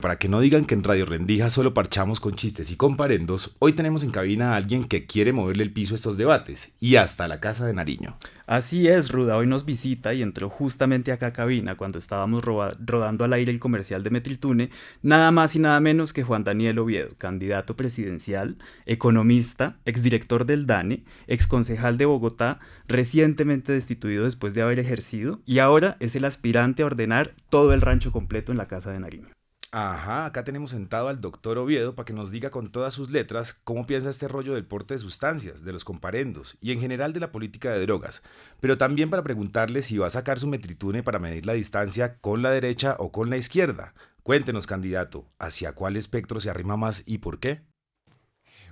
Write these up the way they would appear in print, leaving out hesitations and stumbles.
Para que no digan que en Radio Rendija solo parchamos con chistes y comparendos, hoy tenemos en cabina a alguien que quiere moverle el piso a estos debates, y hasta la Casa de Nariño. Así es, Ruda hoy nos visita y entró justamente acá a cabina cuando estábamos rodando al aire el comercial de Metriltune, nada más y nada menos que Juan Daniel Oviedo, candidato presidencial, economista, exdirector del DANE, exconcejal de Bogotá, recientemente destituido después de haber ejercido, y ahora es el aspirante a ordenar todo el rancho completo en la Casa de Nariño. Ajá, acá tenemos sentado al doctor Oviedo para que nos diga con todas sus letras cómo piensa este rollo del porte de sustancias, de los comparendos y en general de la política de drogas, pero también para preguntarle si va a sacar su metritune para medir la distancia con la derecha o con la izquierda. Cuéntenos, candidato, ¿hacia cuál espectro se arrima más y por qué?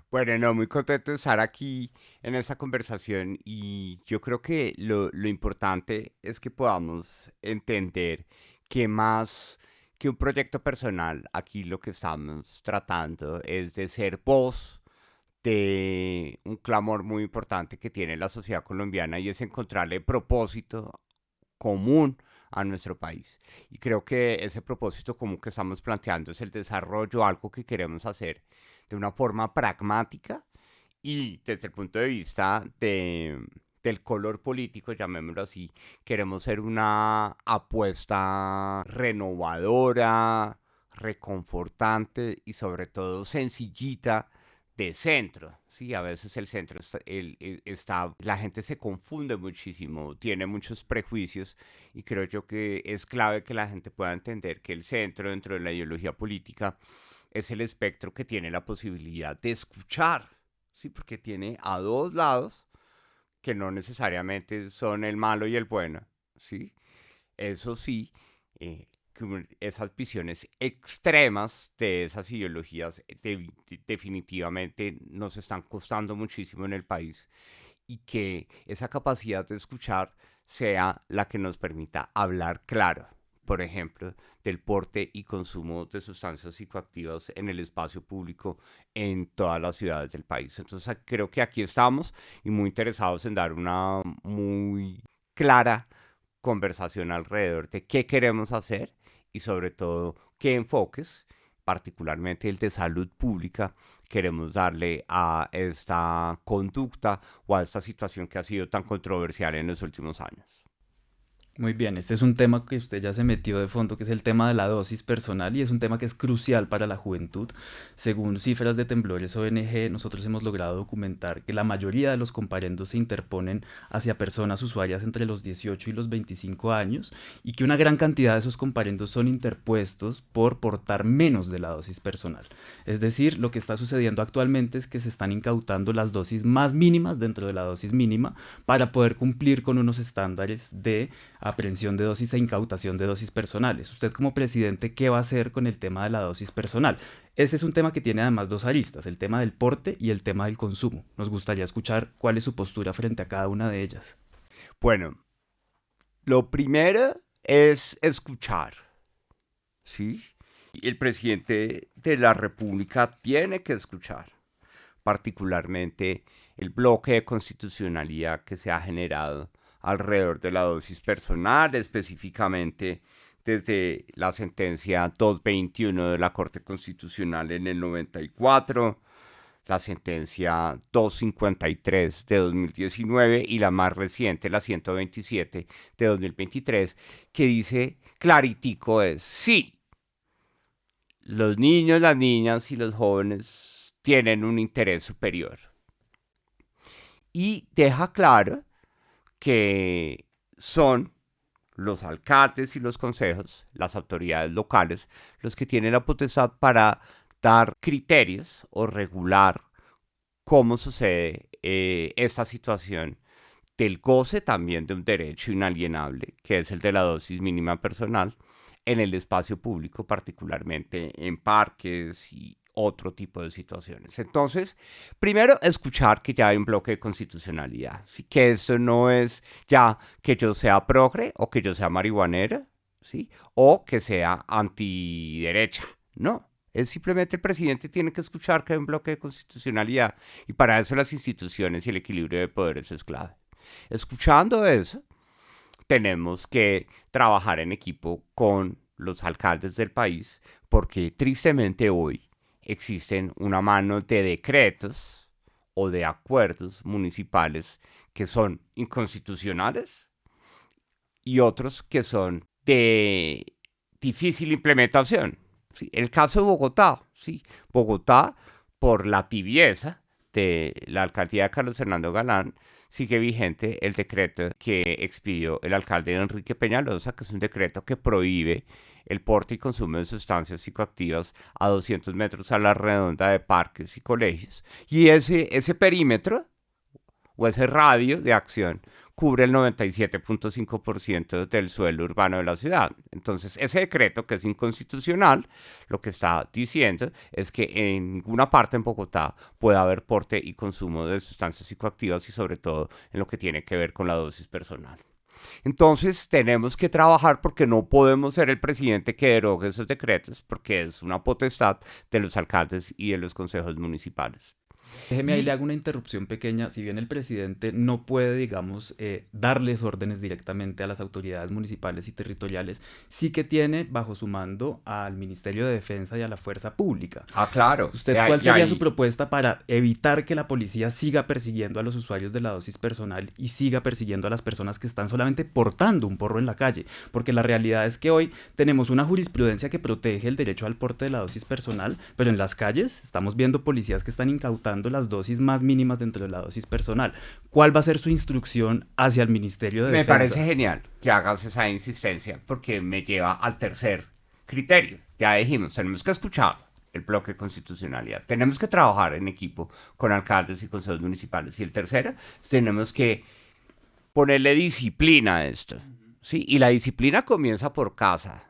Bueno, no, muy contento de estar aquí en esta conversación y yo creo que lo importante es que podamos entender que más que un proyecto personal, aquí lo que estamos tratando es de ser voz de un clamor muy importante que tiene la sociedad colombiana y es encontrarle propósito común a nuestro país. Y creo que ese propósito común que estamos planteando es el desarrollo, algo que queremos hacer de una forma pragmática y desde el punto de vista del color político, llamémoslo así, queremos ser una apuesta renovadora, reconfortante y sobre todo sencillita de centro. Sí, a veces el centro la gente se confunde muchísimo, tiene muchos prejuicios y creo yo que es clave que la gente pueda entender que el centro dentro de la ideología política es el espectro que tiene la posibilidad de escuchar, ¿sí? Porque tiene a dos lados que no necesariamente son el malo y el bueno, ¿sí? Eso sí, esas visiones extremas de esas ideologías definitivamente nos están costando muchísimo en el país y que esa capacidad de escuchar sea la que nos permita hablar claro, por ejemplo, del porte y consumo de sustancias psicoactivas en el espacio público en todas las ciudades del país. Entonces creo que aquí estamos y muy interesados en dar una muy clara conversación alrededor de qué queremos hacer y sobre todo qué enfoques, particularmente el de salud pública, queremos darle a esta conducta o a esta situación que ha sido tan controversial en los últimos años. Muy bien, este es un tema que usted ya se metió de fondo, que es el tema de la dosis personal y es un tema que es crucial para la juventud. Según cifras de Temblores ONG, nosotros hemos logrado documentar que la mayoría de los comparendos se interponen hacia personas usuarias entre los 18 y los 25 años y que una gran cantidad de esos comparendos son interpuestos por portar menos de la dosis personal. Es decir, lo que está sucediendo actualmente es que se están incautando las dosis más mínimas dentro de la dosis mínima para poder cumplir con unos estándares de aprehensión de dosis e incautación de dosis personales. Usted como presidente, ¿qué va a hacer con el tema de la dosis personal? Ese es un tema que tiene además dos aristas, el tema del porte y el tema del consumo. Nos gustaría escuchar cuál es su postura frente a cada una de ellas. Bueno, lo primero es escuchar, ¿sí? Y el presidente de la República tiene que escuchar, particularmente el bloque de constitucionalidad que se ha generado alrededor de la dosis personal, específicamente desde la sentencia 221 de la Corte Constitucional en el 94, la sentencia 253 de 2019 y la más reciente, la 127 de 2023, que dice claritico es sí, los niños, las niñas y los jóvenes tienen un interés superior. Y deja claro que son los alcaldes y los consejos, las autoridades locales, los que tienen la potestad para dar criterios o regular cómo sucede esta situación del goce también de un derecho inalienable, que es el de la dosis mínima personal, en el espacio público, particularmente en parques y otro tipo de situaciones. Entonces, primero, escuchar que ya hay un bloque de constitucionalidad, ¿sí? Que eso no es ya que yo sea progre o que yo sea marihuanera, ¿sí? O que sea antiderecha, no. Es simplemente el presidente tiene que escuchar que hay un bloque de constitucionalidad y para eso las instituciones y el equilibrio de poderes es clave. Escuchando eso, tenemos que trabajar en equipo con los alcaldes del país, porque tristemente hoy existen una mano de decretos o de acuerdos municipales que son inconstitucionales y otros que son de difícil implementación. ¿Sí? El caso de Bogotá, ¿sí? Bogotá, por la tibieza de la alcaldía de Carlos Fernando Galán, sigue vigente el decreto que expidió el alcalde Enrique Peñalosa, que es un decreto que prohíbe el porte y consumo de sustancias psicoactivas a 200 metros a la redonda de parques y colegios. Y ese perímetro o ese radio de acción cubre el 97.5% del suelo urbano de la ciudad. Entonces, ese decreto, que es inconstitucional, lo que está diciendo es que en ninguna parte en Bogotá puede haber porte y consumo de sustancias psicoactivas y sobre todo en lo que tiene que ver con la dosis personal. Entonces tenemos que trabajar porque no podemos ser el presidente que derogue esos decretos porque es una potestad de los alcaldes y de los consejos municipales. Déjeme ahí le hago una interrupción pequeña. Si bien el presidente no puede, digamos, darles órdenes directamente a las autoridades municipales y territoriales, sí que tiene bajo su mando al Ministerio de Defensa y a la Fuerza Pública. Ah, claro. ¿Usted cuál sería su propuesta para evitar que la policía siga persiguiendo a los usuarios de la dosis personal y siga persiguiendo a las personas que están solamente portando un porro en la calle? Porque la realidad es que hoy tenemos una jurisprudencia que protege el derecho al porte de la dosis personal, pero en las calles estamos viendo policías que están incautando las dosis más mínimas dentro de la dosis personal. ¿Cuál va a ser su instrucción hacia el Ministerio de Defensa? Me parece genial que hagas esa insistencia porque me lleva al tercer criterio. Ya dijimos, tenemos que escuchar el bloque de constitucionalidad. Tenemos que trabajar en equipo con alcaldes y consejos municipales. Y el tercero, tenemos que ponerle disciplina a esto. ¿Sí? Y la disciplina comienza por casa.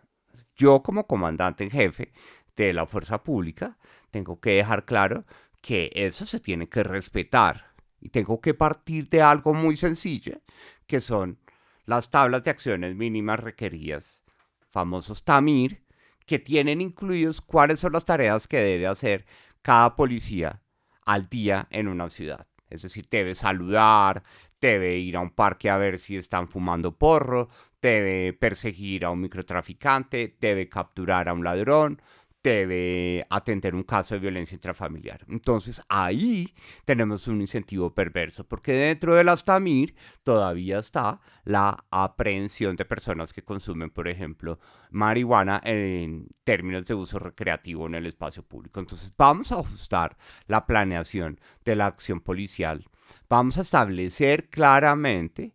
Yo como comandante en jefe de la fuerza pública tengo que dejar claro que eso se tiene que respetar y tengo que partir de algo muy sencillo, que son las tablas de acciones mínimas requeridas, famosos TAMIR, que tienen incluidos cuáles son las tareas que debe hacer cada policía al día en una ciudad. Es decir, debe saludar, debe ir a un parque a ver si están fumando porro, debe perseguir a un microtraficante, debe capturar a un ladrón, debe atender un caso de violencia intrafamiliar. Entonces ahí tenemos un incentivo perverso, porque dentro de las TAMIR todavía está la aprehensión de personas que consumen, por ejemplo, marihuana en términos de uso recreativo en el espacio público. Entonces vamos a ajustar la planeación de la acción policial. Vamos a establecer claramente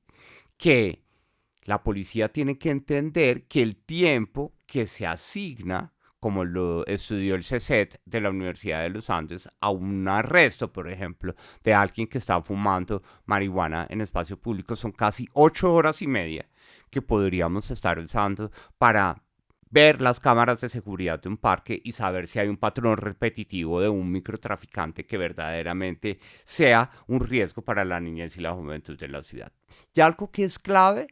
que la policía tiene que entender que el tiempo que se asigna, como lo estudió el CECET de la Universidad de los Andes, a un arresto, por ejemplo, de alguien que está fumando marihuana en espacio público, son casi 8 horas y media que podríamos estar usando para ver las cámaras de seguridad de un parque y saber si hay un patrón repetitivo de un microtraficante que verdaderamente sea un riesgo para la niñez y la juventud de la ciudad. Y algo que es clave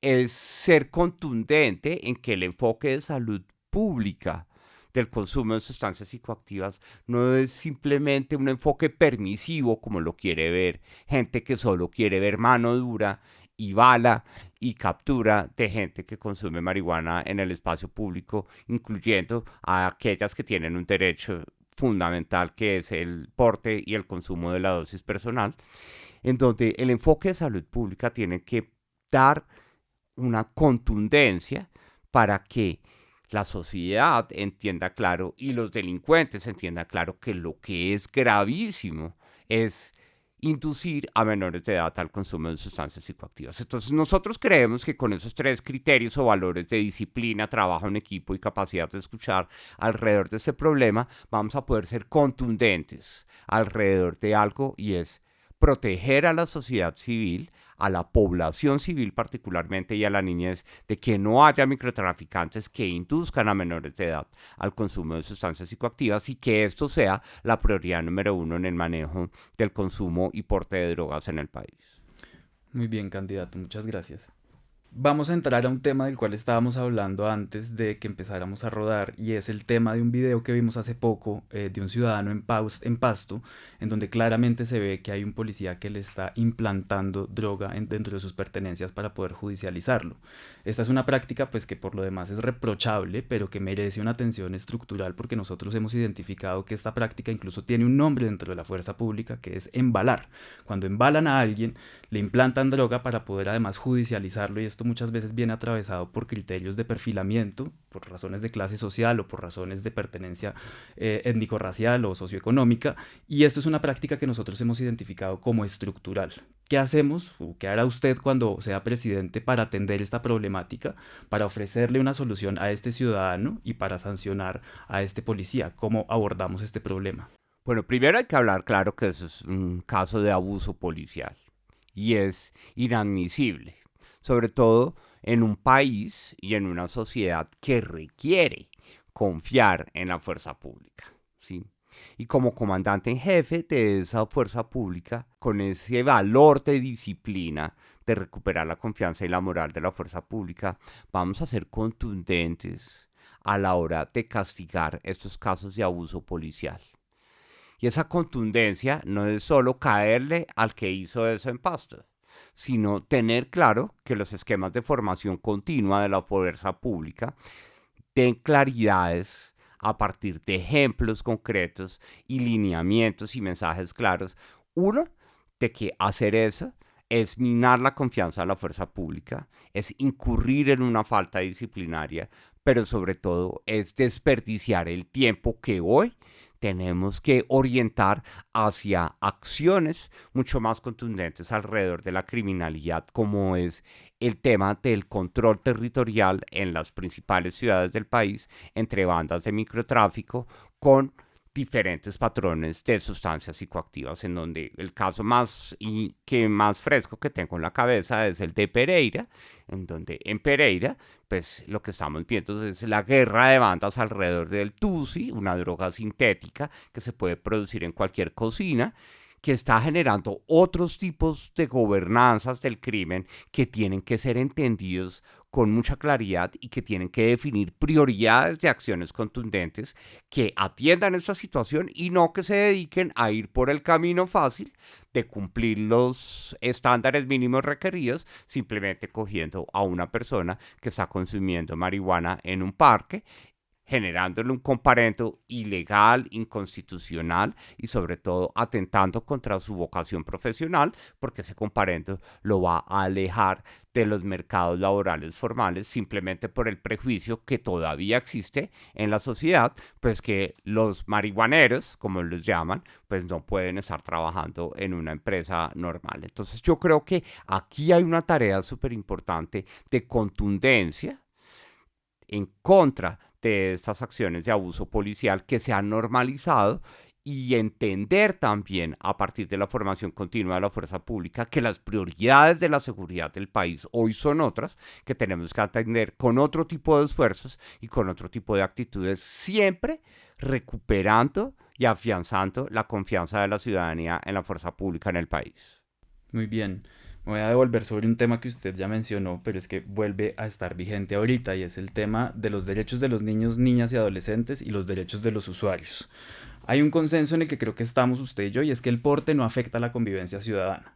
es ser contundente en que el enfoque de salud pública del consumo de sustancias psicoactivas no es simplemente un enfoque permisivo como lo quiere ver gente que solo quiere ver mano dura y bala y captura de gente que consume marihuana en el espacio público, incluyendo a aquellas que tienen un derecho fundamental que es el porte y el consumo de la dosis personal, en donde el enfoque de salud pública tiene que dar una contundencia para que la sociedad entienda claro y los delincuentes entiendan claro que lo que es gravísimo es inducir a menores de edad al consumo de sustancias psicoactivas. Entonces nosotros creemos que con esos 3 criterios o valores de disciplina, trabajo en equipo y capacidad de escuchar alrededor de este problema, vamos a poder ser contundentes alrededor de algo y es proteger a la sociedad civil, a la población civil particularmente y a la niñez, de que no haya microtraficantes que induzcan a menores de edad al consumo de sustancias psicoactivas y que esto sea la prioridad número 1 en el manejo del consumo y porte de drogas en el país. Muy bien, candidato, muchas gracias. Vamos a entrar a un tema del cual estábamos hablando antes de que empezáramos a rodar y es el tema de un video que vimos hace poco de un ciudadano en Pasto, en donde claramente se ve que hay un policía que le está implantando droga dentro de sus pertenencias para poder judicializarlo. Esta es una práctica pues que por lo demás es reprochable, pero que merece una atención estructural porque nosotros hemos identificado que esta práctica incluso tiene un nombre dentro de la fuerza pública que es embalar. Cuando embalan a alguien, le implantan droga para poder además judicializarlo y esto muchas veces viene atravesado por criterios de perfilamiento, por razones de clase social o por razones de pertenencia étnico-racial o socioeconómica, y esto es una práctica que nosotros hemos identificado como estructural. ¿Qué hacemos o qué hará usted cuando sea presidente para atender esta problemática, para ofrecerle una solución a este ciudadano y para sancionar a este policía? ¿Cómo abordamos este problema? Bueno, primero hay que hablar claro que eso es un caso de abuso policial y es inadmisible, sobre todo en un país y en una sociedad que requiere confiar en la fuerza pública, ¿sí? Y como comandante en jefe de esa fuerza pública, con ese valor de disciplina, de recuperar la confianza y la moral de la fuerza pública, vamos a ser contundentes a la hora de castigar estos casos de abuso policial. Y esa contundencia no es solo caerle al que hizo eso en Pasto, sino tener claro que los esquemas de formación continua de la fuerza pública den claridades a partir de ejemplos concretos y lineamientos y mensajes claros. Uno, de que hacer eso es minar la confianza de la fuerza pública, es incurrir en una falta disciplinaria, pero sobre todo es desperdiciar el tiempo que hoy tenemos que orientar hacia acciones mucho más contundentes alrededor de la criminalidad, como es el tema del control territorial en las principales ciudades del país entre bandas de microtráfico con diferentes patrones de sustancias psicoactivas, en donde el caso más fresco que tengo en la cabeza es el de Pereira, en donde en Pereira pues lo que estamos viendo es la guerra de bandas alrededor del tusi, una droga sintética que se puede producir en cualquier cocina, que está generando otros tipos de gobernanzas del crimen que tienen que ser entendidos con mucha claridad y que tienen que definir prioridades de acciones contundentes que atiendan esta situación y no que se dediquen a ir por el camino fácil de cumplir los estándares mínimos requeridos simplemente cogiendo a una persona que está consumiendo marihuana en un parque, generándole un comparendo ilegal, inconstitucional y sobre todo atentando contra su vocación profesional, porque ese comparendo lo va a alejar de los mercados laborales formales simplemente por el prejuicio que todavía existe en la sociedad, pues que los marihuaneros, como los llaman, pues no pueden estar trabajando en una empresa normal. Entonces yo creo que aquí hay una tarea súper importante de contundencia en contra de estas acciones de abuso policial que se han normalizado y entender también a partir de la formación continua de la fuerza pública que las prioridades de la seguridad del país hoy son otras, que tenemos que atender con otro tipo de esfuerzos y con otro tipo de actitudes, siempre recuperando y afianzando la confianza de la ciudadanía en la fuerza pública en el país. Muy bien. Me voy a devolver sobre un tema que usted ya mencionó, pero es que vuelve a estar vigente ahorita y es el tema de los derechos de los niños, niñas y adolescentes y los derechos de los usuarios. Hay un consenso en el que creo que estamos usted y yo y es que el porte no afecta a la convivencia ciudadana.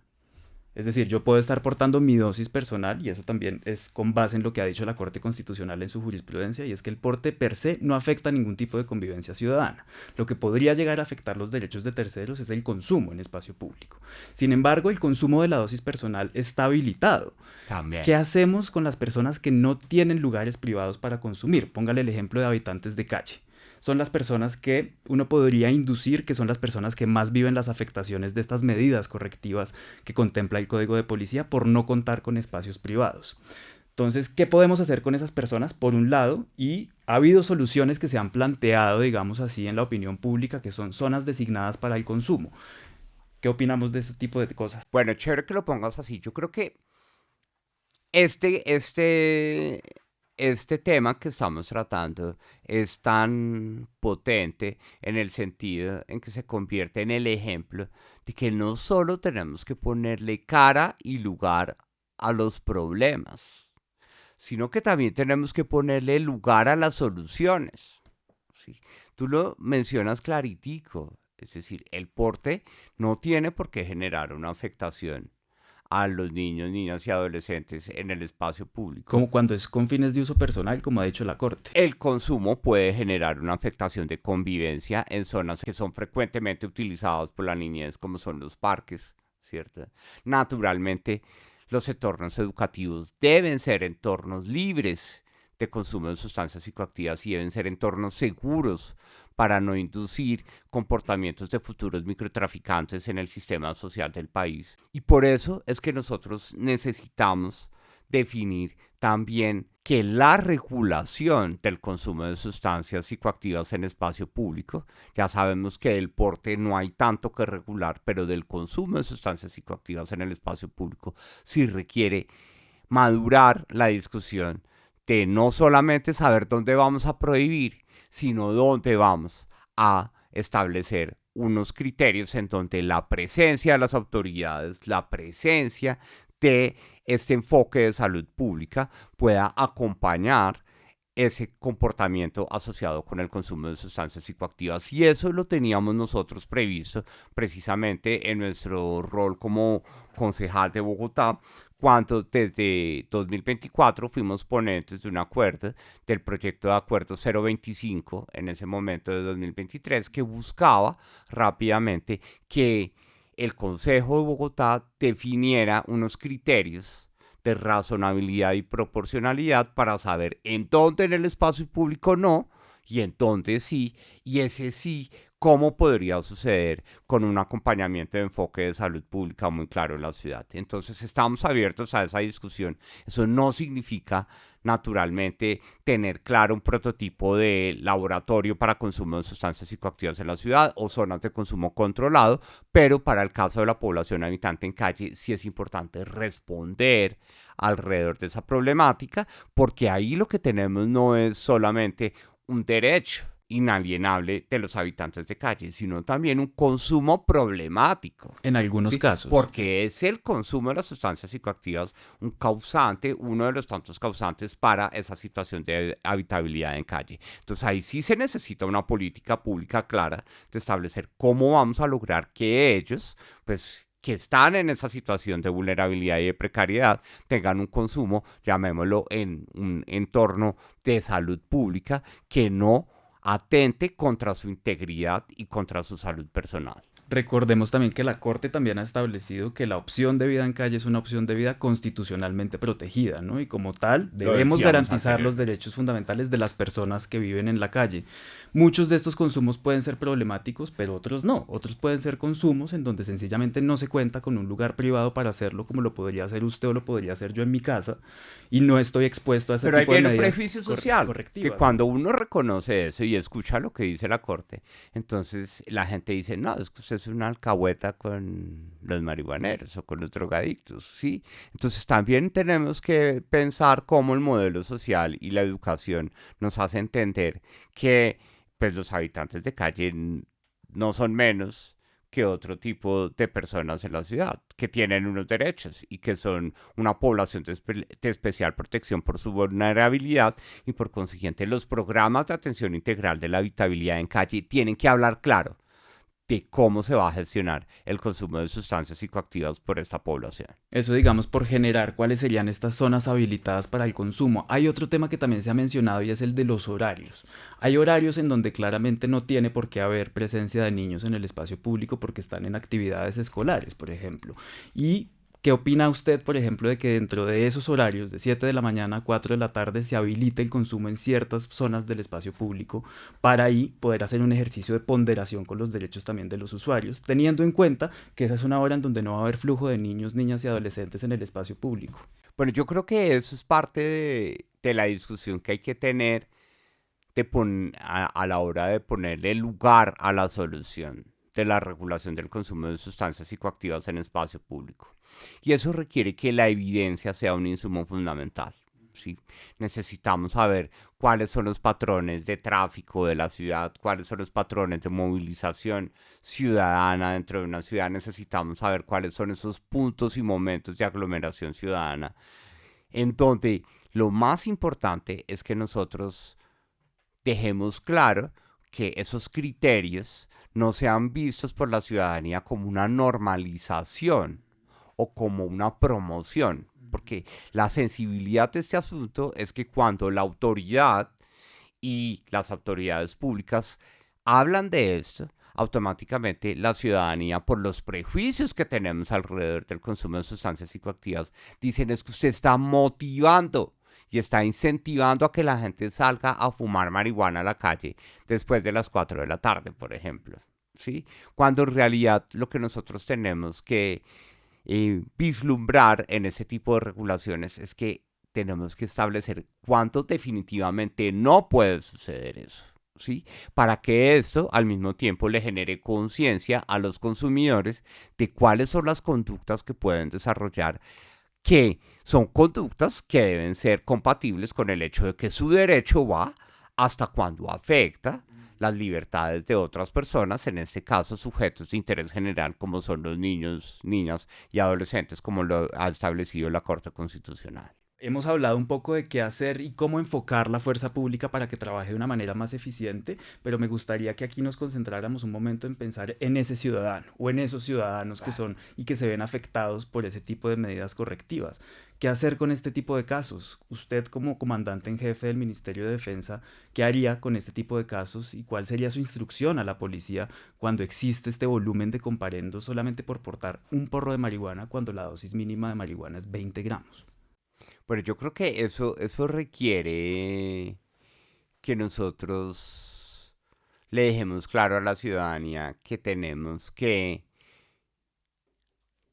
Es decir, yo puedo estar portando mi dosis personal y eso también es con base en lo que ha dicho la Corte Constitucional en su jurisprudencia y es que el porte per se no afecta a ningún tipo de convivencia ciudadana. Lo que podría llegar a afectar los derechos de terceros es el consumo en espacio público. Sin embargo, el consumo de la dosis personal está habilitado. También. ¿Qué hacemos con las personas que no tienen lugares privados para consumir? Póngale el ejemplo de habitantes de calle. Son las personas que uno podría inducir que son las personas que más viven las afectaciones de estas medidas correctivas que contempla el Código de Policía por no contar con espacios privados. Entonces, ¿qué podemos hacer con esas personas? Por un lado, y ha habido soluciones que se han planteado, digamos así, en la opinión pública, que son zonas designadas para el consumo. ¿Qué opinamos de ese tipo de cosas? Bueno, chévere que lo pongas así. Yo creo que este tema que estamos tratando es tan potente en el sentido en que se convierte en el ejemplo de que no solo tenemos que ponerle cara y lugar a los problemas, sino que también tenemos que ponerle lugar a las soluciones. ¿Sí? Tú lo mencionas claritico, es decir, el porte no tiene por qué generar una afectación a los niños, niñas y adolescentes en el espacio público. Como cuando es con fines de uso personal, como ha dicho la Corte. El consumo puede generar una afectación de convivencia en zonas que son frecuentemente utilizadas por la niñez, como son los parques, ¿cierto? Naturalmente, los entornos educativos deben ser entornos libres de consumo de sustancias psicoactivas y deben ser entornos seguros para no inducir comportamientos de futuros microtraficantes en el sistema social del país. Y por eso es que nosotros necesitamos definir también que la regulación del consumo de sustancias psicoactivas en espacio público, ya sabemos que del porte no hay tanto que regular, pero del consumo de sustancias psicoactivas en el espacio público sí requiere madurar la discusión de no solamente saber dónde vamos a prohibir, sino dónde vamos a establecer unos criterios en donde la presencia de las autoridades, la presencia de este enfoque de salud pública pueda acompañar ese comportamiento asociado con el consumo de sustancias psicoactivas. Y eso lo teníamos nosotros previsto precisamente en nuestro rol como concejal de Bogotá, cuando desde 2024 fuimos ponentes de un acuerdo, del proyecto de acuerdo 025, en ese momento de 2023, que buscaba rápidamente que el Consejo de Bogotá definiera unos criterios de razonabilidad y proporcionalidad para saber en dónde en el espacio público no y en dónde sí, y ese sí, cómo podría suceder con un acompañamiento de enfoque de salud pública muy claro en la ciudad. Entonces estamos abiertos a esa discusión. Eso no significa naturalmente tener claro un prototipo de laboratorio para consumo de sustancias psicoactivas en la ciudad o zonas de consumo controlado, pero para el caso de la población habitante en calle sí es importante responder alrededor de esa problemática, porque ahí lo que tenemos no es solamente un derecho inalienable de los habitantes de calle, sino también un consumo problemático. En algunos casos. Porque es el consumo de las sustancias psicoactivas un causante, uno de los tantos causantes para esa situación de habitabilidad en calle. Entonces ahí sí se necesita una política pública clara de establecer cómo vamos a lograr que ellos, pues, que están en esa situación de vulnerabilidad y de precariedad, tengan un consumo, llamémoslo, en un entorno de salud pública que no atente contra su integridad y contra su salud personal. Recordemos también que la Corte también ha establecido que la opción de vida en calle es una opción de vida constitucionalmente protegida, ¿no? Y como tal, debemos garantizar los derechos fundamentales de las personas que viven en la calle. Muchos de estos consumos pueden ser problemáticos, pero otros no. Otros pueden ser consumos en donde sencillamente no se cuenta con un lugar privado para hacerlo, como lo podría hacer usted o lo podría hacer yo en mi casa, y no estoy expuesto a ese tipo de medidas. Pero hay un prejuicio social, que cuando uno reconoce eso y escucha lo que dice la Corte, entonces la gente dice, no, es que usted es una alcahueta con los marihuaneros o con los drogadictos, ¿sí? Entonces también tenemos que pensar cómo el modelo social y la educación nos hace entender que pues, los habitantes de calle no son menos que otro tipo de personas en la ciudad, que tienen unos derechos y que son una población de especial protección por su vulnerabilidad y por consiguiente los programas de atención integral de la habitabilidad en calle tienen que hablar claro de cómo se va a gestionar el consumo de sustancias psicoactivas por esta población. Eso, digamos, por generar cuáles serían estas zonas habilitadas para el consumo. Hay otro tema que también se ha mencionado y es el de los horarios. Hay horarios en donde claramente no tiene por qué haber presencia de niños en el espacio público porque están en actividades escolares, por ejemplo. Y ¿qué opina usted, por ejemplo, de que dentro de esos horarios, de 7 de la mañana a 4 de la tarde, se habilite el consumo en ciertas zonas del espacio público para ahí poder hacer un ejercicio de ponderación con los derechos también de los usuarios, teniendo en cuenta que esa es una hora en donde no va a haber flujo de niños, niñas y adolescentes en el espacio público? Bueno, yo creo que eso es parte de la discusión que hay que tener a la hora de ponerle lugar a la solución de la regulación del consumo de sustancias psicoactivas en espacio público. Y eso requiere que la evidencia sea un insumo fundamental. ¿Sí? Necesitamos saber cuáles son los patrones de tráfico de la ciudad, cuáles son los patrones de movilización ciudadana dentro de una ciudad. Necesitamos saber cuáles son esos puntos y momentos de aglomeración ciudadana en donde lo más importante es que nosotros dejemos claro que esos criterios no sean vistos por la ciudadanía como una normalización o como una promoción, porque la sensibilidad de este asunto es que cuando la autoridad y las autoridades públicas hablan de esto, automáticamente la ciudadanía, por los prejuicios que tenemos alrededor del consumo de sustancias psicoactivas, dicen es que usted está motivando y está incentivando a que la gente salga a fumar marihuana a la calle después de las 4 de la tarde, por ejemplo. ¿Sí? Cuando en realidad lo que nosotros tenemos que vislumbrar en ese tipo de regulaciones es que tenemos que establecer cuánto definitivamente no puede suceder eso, ¿sí? Para que esto al mismo tiempo le genere conciencia a los consumidores de cuáles son las conductas que pueden desarrollar, que son conductas que deben ser compatibles con el hecho de que su derecho va hasta cuando afecta las libertades de otras personas, en este caso sujetos de interés general como son los niños, niñas y adolescentes, como lo ha establecido la Corte Constitucional. Hemos hablado un poco de qué hacer y cómo enfocar la fuerza pública para que trabaje de una manera más eficiente, pero me gustaría que aquí nos concentráramos un momento en pensar en ese ciudadano o en esos ciudadanos que son y que se ven afectados por ese tipo de medidas correctivas. ¿Qué hacer con este tipo de casos? Usted como comandante en jefe del Ministerio de Defensa, ¿qué haría con este tipo de casos y cuál sería su instrucción a la policía cuando existe este volumen de comparendos solamente por portar un porro de marihuana cuando la dosis mínima de marihuana es 20 gramos? Bueno, yo creo que eso requiere que nosotros le dejemos claro a la ciudadanía que tenemos que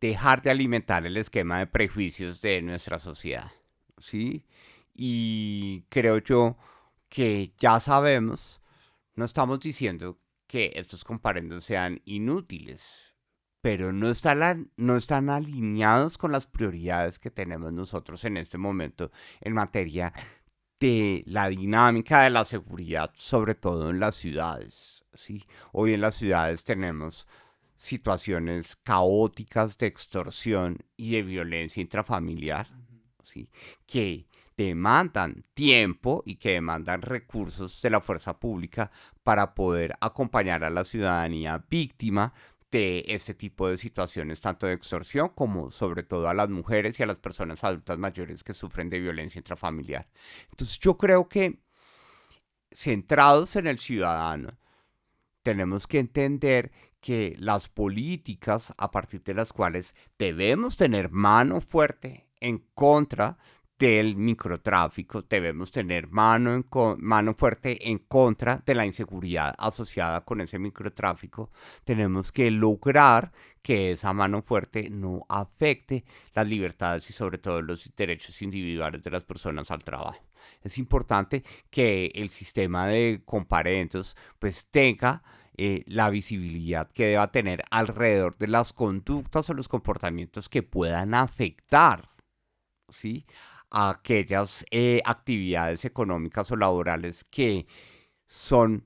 dejar de alimentar el esquema de prejuicios de nuestra sociedad, ¿sí? Y creo yo que ya sabemos, no estamos diciendo que estos comparendos sean inútiles, pero no están alineados con las prioridades que tenemos nosotros en este momento en materia de la dinámica de la seguridad, sobre todo en las ciudades, ¿sí? Hoy en las ciudades tenemos situaciones caóticas de extorsión y de violencia intrafamiliar, ¿sí? Que demandan tiempo y que demandan recursos de la fuerza pública para poder acompañar a la ciudadanía víctima de este tipo de situaciones, tanto de extorsión como sobre todo a las mujeres y a las personas adultas mayores que sufren de violencia intrafamiliar. Entonces yo creo que centrados en el ciudadano, tenemos que entender que las políticas a partir de las cuales debemos tener mano fuerte en contra del microtráfico, debemos tener mano fuerte en contra de la inseguridad asociada con ese microtráfico. Tenemos que lograr que esa mano fuerte no afecte las libertades y sobre todo los derechos individuales de las personas al trabajo. Es importante que el sistema de comparendos pues tenga la visibilidad que deba tener alrededor de las conductas o los comportamientos que puedan afectar, ¿sí?, a aquellas actividades económicas o laborales que son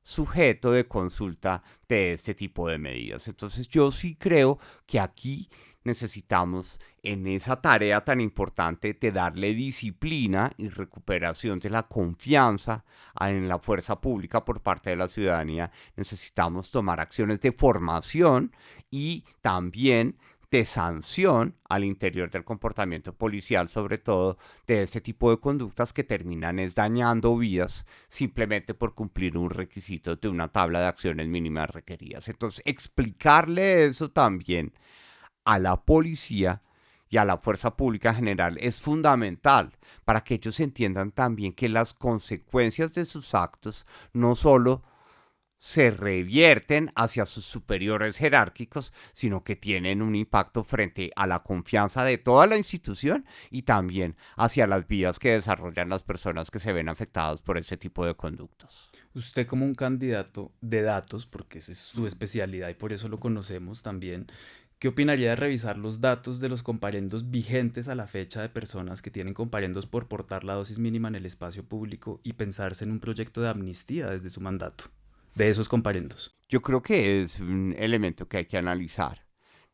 sujeto de consulta de este tipo de medidas. Entonces yo sí creo que aquí necesitamos en esa tarea tan importante de darle disciplina y recuperación de la confianza en la fuerza pública por parte de la ciudadanía, necesitamos tomar acciones de formación y también de sanción al interior del comportamiento policial, sobre todo de este tipo de conductas que terminan dañando vidas simplemente por cumplir un requisito de una tabla de acciones mínimas requeridas. Entonces, explicarle eso también a la policía y a la fuerza pública en general es fundamental para que ellos entiendan también que las consecuencias de sus actos no solo se revierten hacia sus superiores jerárquicos, sino que tienen un impacto frente a la confianza de toda la institución y también hacia las vidas que desarrollan las personas que se ven afectadas por ese tipo de conductos. Usted como un candidato de datos, porque esa es su especialidad y por eso lo conocemos también, ¿qué opinaría de revisar los datos de los comparendos vigentes a la fecha de personas que tienen comparendos por portar la dosis mínima en el espacio público y pensarse en un proyecto de amnistía desde su mandato de esos comparendos? Yo creo que es un elemento que hay que analizar.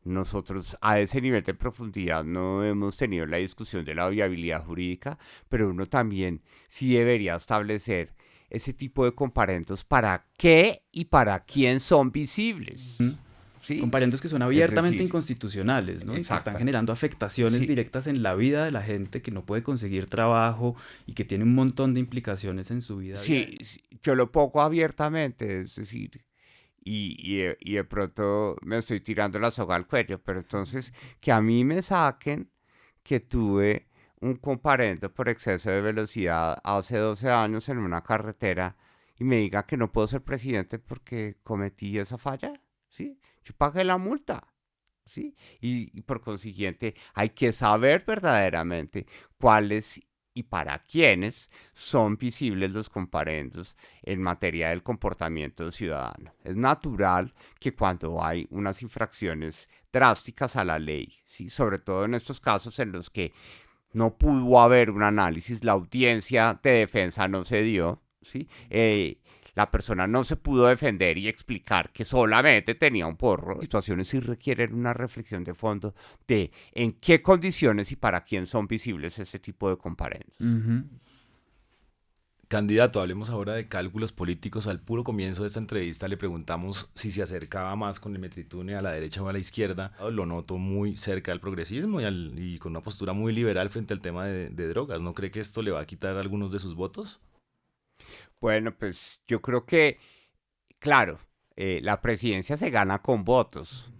nosotros a ese nivel de profundidad no hemos tenido la discusión de la viabilidad jurídica, pero uno también sí debería establecer ese tipo de comparendos para qué y para quién son visibles. Ujú. ¿Sí? Comparendos que son Es abiertamente decir, inconstitucionales, ¿no? Y que están exacto. generando afectaciones Sí, directas en la vida de la gente que no puede conseguir trabajo y que tiene un montón de implicaciones en su vida diaria. sí, sí, yo lo pongo abiertamente, es decir, y de pronto me estoy tirando la soga al cuello, pero entonces que a mí me saquen que tuve un comparendo por exceso de velocidad hace 12 años en una carretera y me diga que no puedo ser presidente porque cometí esa falla, ¿sí? Yo pagué la multa, ¿sí? Y por consiguiente hay que saber verdaderamente cuáles y para quiénes son visibles los comparendos en materia del comportamiento ciudadano. Es natural que cuando hay unas infracciones drásticas a la ley, ¿sí? Sobre todo en estos casos en los que no pudo haber un análisis, la audiencia de defensa no se dio, ¿sí? La persona no se pudo defender y explicar que solamente tenía un porro. Situaciones sí requieren una reflexión de fondo de en qué condiciones y para quién son visibles ese tipo de comparendos. Ujú. Candidato, hablemos ahora de cálculos políticos. Al puro comienzo de esta entrevista le preguntamos si se acercaba más con el Metritune a la derecha o a la izquierda. Lo noto muy cerca del progresismo y con una postura muy liberal frente al tema de drogas. ¿No cree que esto le va a quitar algunos de sus votos? Bueno, pues yo creo que, claro, la presidencia se gana con votos.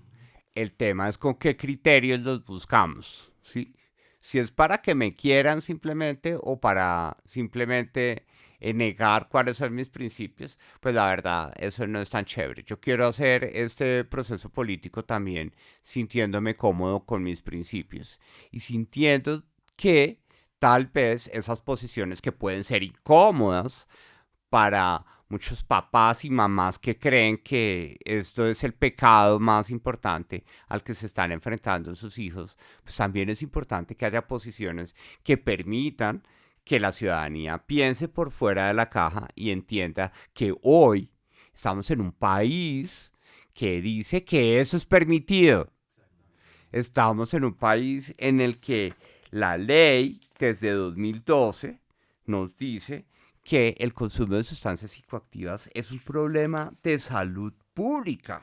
El tema es con qué criterios los buscamos, ¿sí? Si es para que me quieran simplemente o para simplemente negar cuáles son mis principios, pues la verdad, eso no es tan chévere. Yo quiero hacer este proceso político también sintiéndome cómodo con mis principios y sintiendo que tal vez esas posiciones que pueden ser incómodas para muchos papás y mamás que creen que esto es el pecado más importante al que se están enfrentando sus hijos, pues también es importante que haya posiciones que permitan que la ciudadanía piense por fuera de la caja y entienda que hoy estamos en un país que dice que eso es permitido. Estamos en un país en el que la ley desde 2012 nos dice que el consumo de sustancias psicoactivas es un problema de salud pública,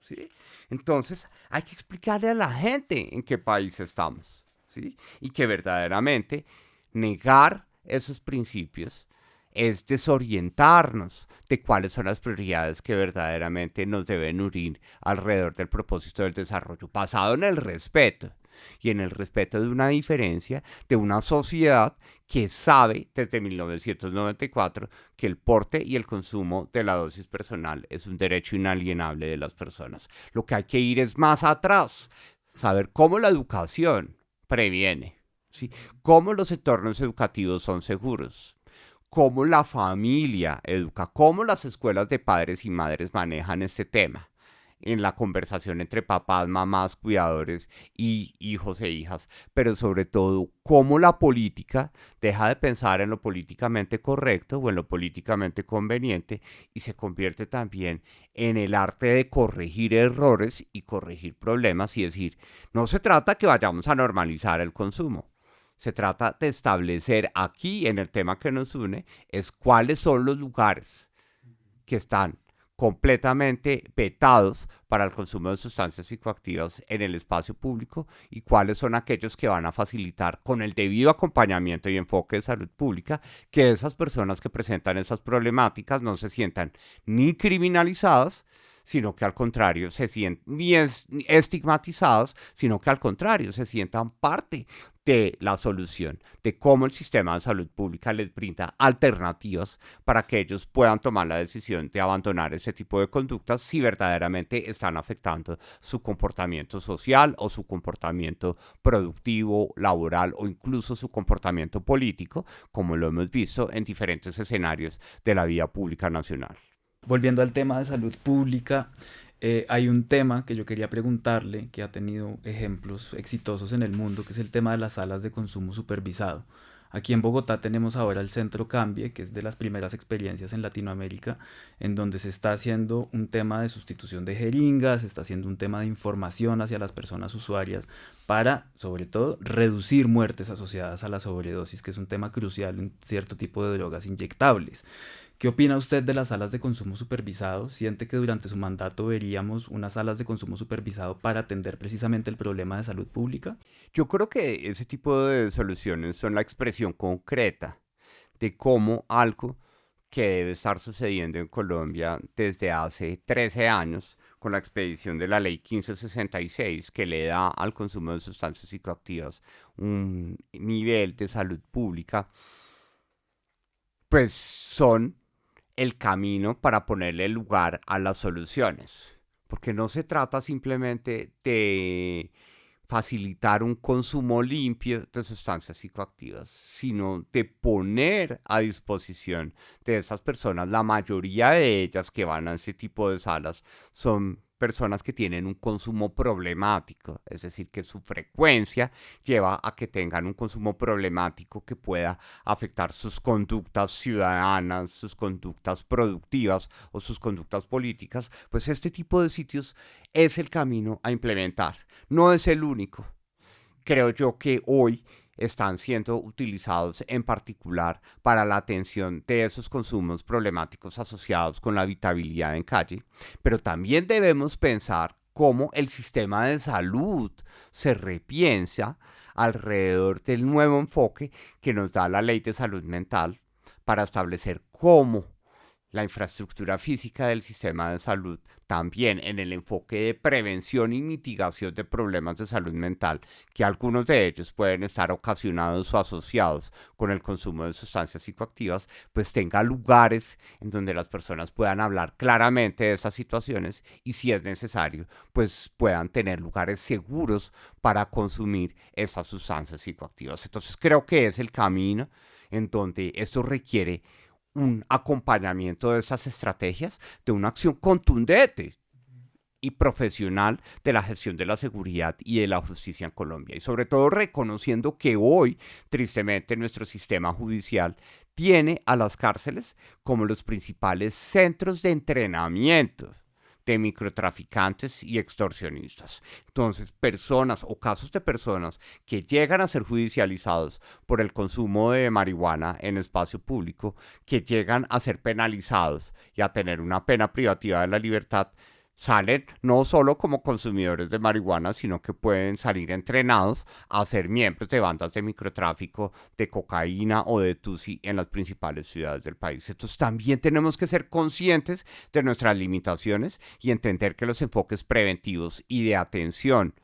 ¿sí? Entonces hay que explicarle a la gente en qué país estamos, ¿sí? Y que verdaderamente negar esos principios es desorientarnos de cuáles son las prioridades que verdaderamente nos deben unir alrededor del propósito del desarrollo, basado en el respeto y en el respeto de una diferencia de una sociedad que sabe desde 1994 que el porte y el consumo de la dosis personal es un derecho inalienable de las personas. Lo que hay que ir es más atrás, saber cómo la educación previene, ¿sí? Cómo los entornos educativos son seguros, cómo la familia educa, cómo las escuelas de padres y madres manejan este tema en la conversación entre papás, mamás, cuidadores y hijos e hijas, pero sobre todo cómo la política deja de pensar en lo políticamente correcto o en lo políticamente conveniente y se convierte también en el arte de corregir errores y corregir problemas y decir, no se trata que vayamos a normalizar el consumo. Se trata de establecer aquí en el tema que nos une es cuáles son los lugares que están completamente vetados para el consumo de sustancias psicoactivas en el espacio público y cuáles son aquellos que van a facilitar con el debido acompañamiento y enfoque de salud pública que esas personas que presentan esas problemáticas no se sientan ni criminalizadas, sino que al contrario se sientan ni estigmatizados, sino que al contrario se sientan parte de la solución, de cómo el sistema de salud pública les brinda alternativas para que ellos puedan tomar la decisión de abandonar ese tipo de conductas si verdaderamente están afectando su comportamiento social o su comportamiento productivo, laboral o incluso su comportamiento político, como lo hemos visto en diferentes escenarios de la vida pública nacional. Volviendo al tema de salud pública, hay un tema que yo quería preguntarle que ha tenido ejemplos exitosos en el mundo, que es el tema de las salas de consumo supervisado. Aquí en Bogotá tenemos ahora el Centro Cambie, que es de las primeras experiencias en Latinoamérica, en donde se está haciendo un tema de sustitución de jeringas, se está haciendo un tema de información hacia las personas usuarias para, sobre todo, reducir muertes asociadas a la sobredosis, que es un tema crucial en cierto tipo de drogas inyectables. ¿Qué opina usted de las salas de consumo supervisado? ¿Siente que durante su mandato veríamos unas salas de consumo supervisado para atender precisamente el problema de salud pública? Yo creo que ese tipo de soluciones son la expresión concreta de cómo algo que debe estar sucediendo en Colombia desde hace 13 años con la expedición de la ley 1566 que le da al consumo de sustancias psicoactivas un nivel de salud pública, pues son el camino para ponerle lugar a las soluciones. Porque no se trata simplemente de facilitar un consumo limpio de sustancias psicoactivas, sino de poner a disposición de estas personas, la mayoría de ellas que van a ese tipo de salas son personas que tienen un consumo problemático, es decir, que su frecuencia lleva a que tengan un consumo problemático que pueda afectar sus conductas ciudadanas, sus conductas productivas o sus conductas políticas, pues este tipo de sitios es el camino a implementar. No es el único. Creo yo que hoy están siendo utilizados en particular para la atención de esos consumos problemáticos asociados con la habitabilidad en calle, pero también debemos pensar cómo el sistema de salud se repiensa alrededor del nuevo enfoque que nos da la Ley de Salud Mental para establecer cómo la infraestructura física del sistema de salud, también en el enfoque de prevención y mitigación de problemas de salud mental, que algunos de ellos pueden estar ocasionados o asociados con el consumo de sustancias psicoactivas, pues tenga lugares en donde las personas puedan hablar claramente de esas situaciones y, si es necesario, pues puedan tener lugares seguros para consumir estas sustancias psicoactivas. Entonces creo que es el camino en donde esto requiere un acompañamiento de estas estrategias, de una acción contundente y profesional de la gestión de la seguridad y de la justicia en Colombia. Y sobre todo reconociendo que hoy, tristemente, nuestro sistema judicial tiene a las cárceles como los principales centros de entrenamiento de microtraficantes y extorsionistas. Entonces, personas o casos de personas que llegan a ser judicializados por el consumo de marihuana en espacio público, que llegan a ser penalizados y a tener una pena privativa de la libertad, salen no solo como consumidores de marihuana, sino que pueden salir entrenados a ser miembros de bandas de microtráfico de cocaína o de tusi en las principales ciudades del país. Entonces también tenemos que ser conscientes de nuestras limitaciones y entender que los enfoques preventivos y de atención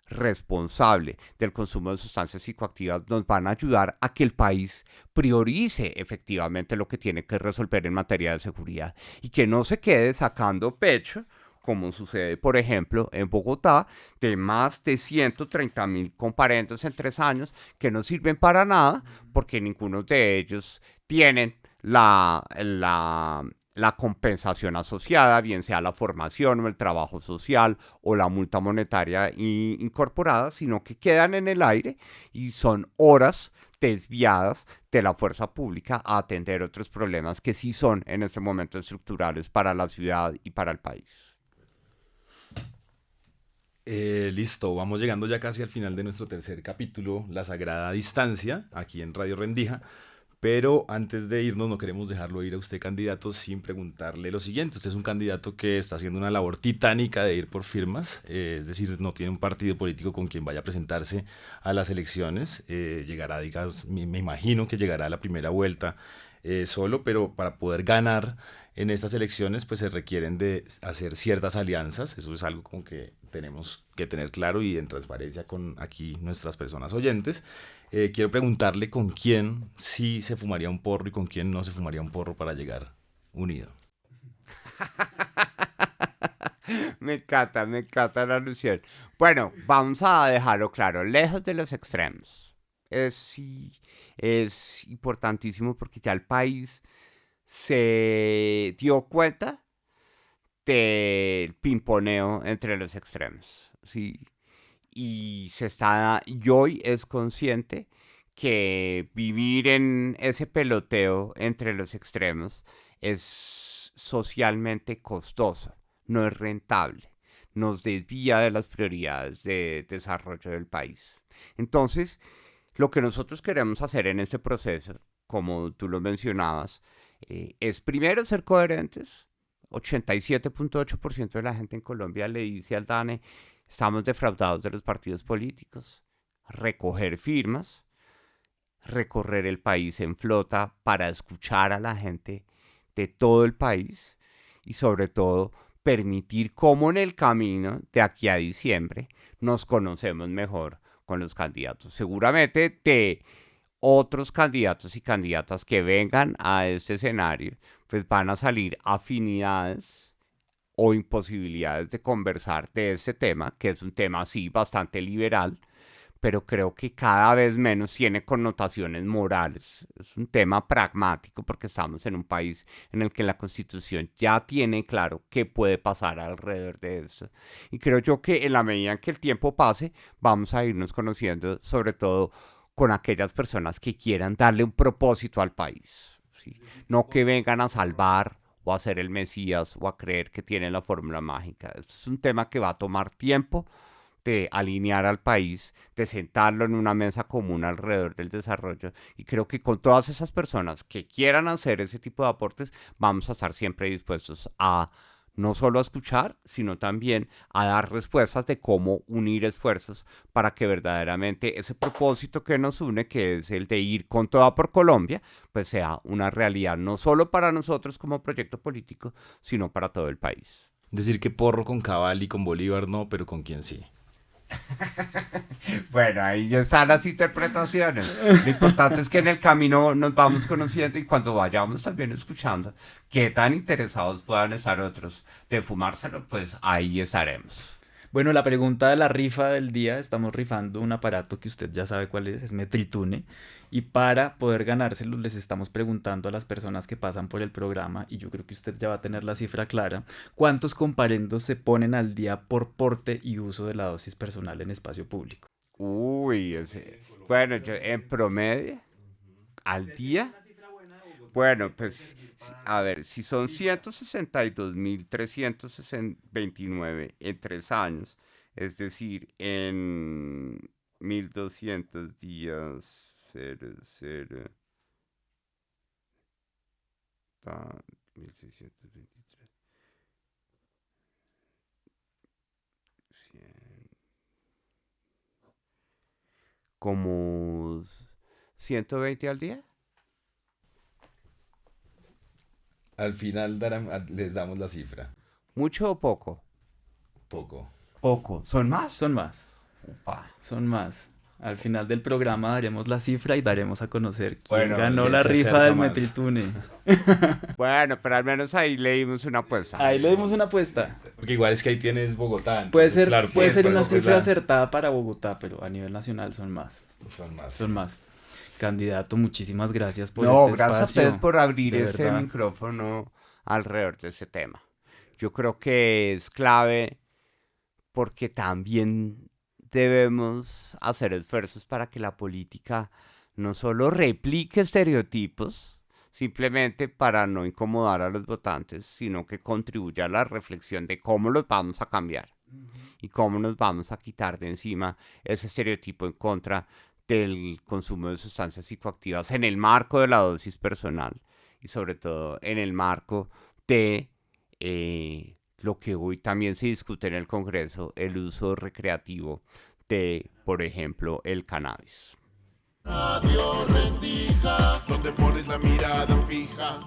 responsable del consumo de sustancias psicoactivas nos van a ayudar a que el país priorice efectivamente lo que tiene que resolver en materia de seguridad y que no se quede sacando pecho, como sucede, por ejemplo, en Bogotá, de más de 130.000 comparendos en 3 años que no sirven para nada porque ninguno de ellos tienen la compensación asociada, bien sea la formación o el trabajo social o la multa monetaria incorporada, sino que quedan en el aire y son horas desviadas de la fuerza pública a atender otros problemas que sí son en este momento estructurales para la ciudad y para el país. Listo, vamos llegando ya casi al final de nuestro tercer capítulo, La Sagrada Distancia, aquí en Radio Rendija. Pero antes de irnos, no queremos dejarlo ir a usted, candidato, sin preguntarle lo siguiente. Usted es un candidato que está haciendo una labor titánica de ir por firmas, es decir, no tiene un partido político con quien vaya a presentarse a las elecciones. Llegará, digas, me imagino que llegará a la primera vuelta solo, pero para poder ganar en estas elecciones, pues se requieren de hacer ciertas alianzas. Eso es algo como que tenemos que tener claro y en transparencia con aquí nuestras personas oyentes. Quiero preguntarle con quién sí se fumaría un porro y con quién no se fumaría un porro para llegar unido. Me encanta la alusión. Bueno, vamos a dejarlo claro, lejos de los extremos. Es importantísimo porque ya el país se dio cuenta del pimponeo entre los extremos, ¿sí? Y hoy es consciente que vivir en ese peloteo entre los extremos es socialmente costoso, no es rentable, nos desvía de las prioridades de desarrollo del país. Entonces, lo que nosotros queremos hacer en este proceso, como tú lo mencionabas, es primero ser coherentes. 87.8% de la gente en Colombia le dice al DANE: estamos defraudados de los partidos políticos. Recoger firmas, recorrer el país en flota para escuchar a la gente de todo el país y sobre todo permitir cómo en el camino de aquí a diciembre nos conocemos mejor con los candidatos. Seguramente de otros candidatos y candidatas que vengan a este escenario, pues van a salir afinidades o imposibilidades de conversar de este tema, que es un tema así bastante liberal, pero creo que cada vez menos tiene connotaciones morales. Es un tema pragmático porque estamos en un país en el que la Constitución ya tiene claro qué puede pasar alrededor de eso. Y creo yo que en la medida en que el tiempo pase, vamos a irnos conociendo, sobre todo con aquellas personas que quieran darle un propósito al país, ¿sí? No que vengan a salvar o a ser el Mesías o a creer que tienen la fórmula mágica. Esto es un tema que va a tomar tiempo de alinear al país, de sentarlo en una mesa común alrededor del desarrollo. Y creo que con todas esas personas que quieran hacer ese tipo de aportes, vamos a estar siempre dispuestos a no solo a escuchar, sino también a dar respuestas de cómo unir esfuerzos para que verdaderamente ese propósito que nos une, que es el de ir con toda por Colombia, pues sea una realidad no solo para nosotros como proyecto político, sino para todo el país. Decir que Porro con Cabal y con Bolívar no, pero con quién sí. Bueno, ahí ya están las interpretaciones. Lo importante es que en el camino nos vamos conociendo y cuando vayamos también escuchando qué tan interesados puedan estar otros de fumárselo, pues ahí estaremos. Bueno, la pregunta de la rifa del día, estamos rifando un aparato que usted ya sabe cuál es Metritune, y para poder ganárselo les estamos preguntando a las personas que pasan por el programa, y yo creo que usted ya va a tener la cifra clara, ¿cuántos comparendos se ponen al día por porte y uso de la dosis personal en espacio público? Uy, bueno, yo en promedio, al día, bueno, pues, a ver, si son 162.329 en 3 años, es decir, en 1.200 días, 0, 1.623, 100, como 120 al día. Al final les damos la cifra. ¿Mucho o poco? Poco. Poco. ¿Son más? Son más, Upa. son más. Al final del programa daremos la cifra y daremos a conocer quién Bueno, ganó quién la se rifa acerca del más. Metritune. Bueno, pero al menos ahí le dimos una apuesta. Ahí le dimos una apuesta. Porque igual es que ahí tienes Bogotá. Puede entonces, ser, claro, puede ser por una eso cifra la- acertada para Bogotá, pero a nivel nacional son más. Son más. Son más. Candidato, muchísimas gracias por No, este gracias a espacio. ustedes por abrir de este verdad. micrófono alrededor de ese tema. Yo creo que es clave porque también debemos hacer esfuerzos para que la política no solo replique estereotipos, simplemente para no incomodar a los votantes, sino que contribuya a la reflexión de cómo los vamos a cambiar y cómo nos vamos a quitar de encima ese estereotipo en contra del consumo de sustancias psicoactivas en el marco de la dosis personal y sobre todo en el marco de lo que hoy también se discute en el Congreso, el uso recreativo de, por ejemplo, el cannabis. Radio Rendija, donde pones la mirada fija.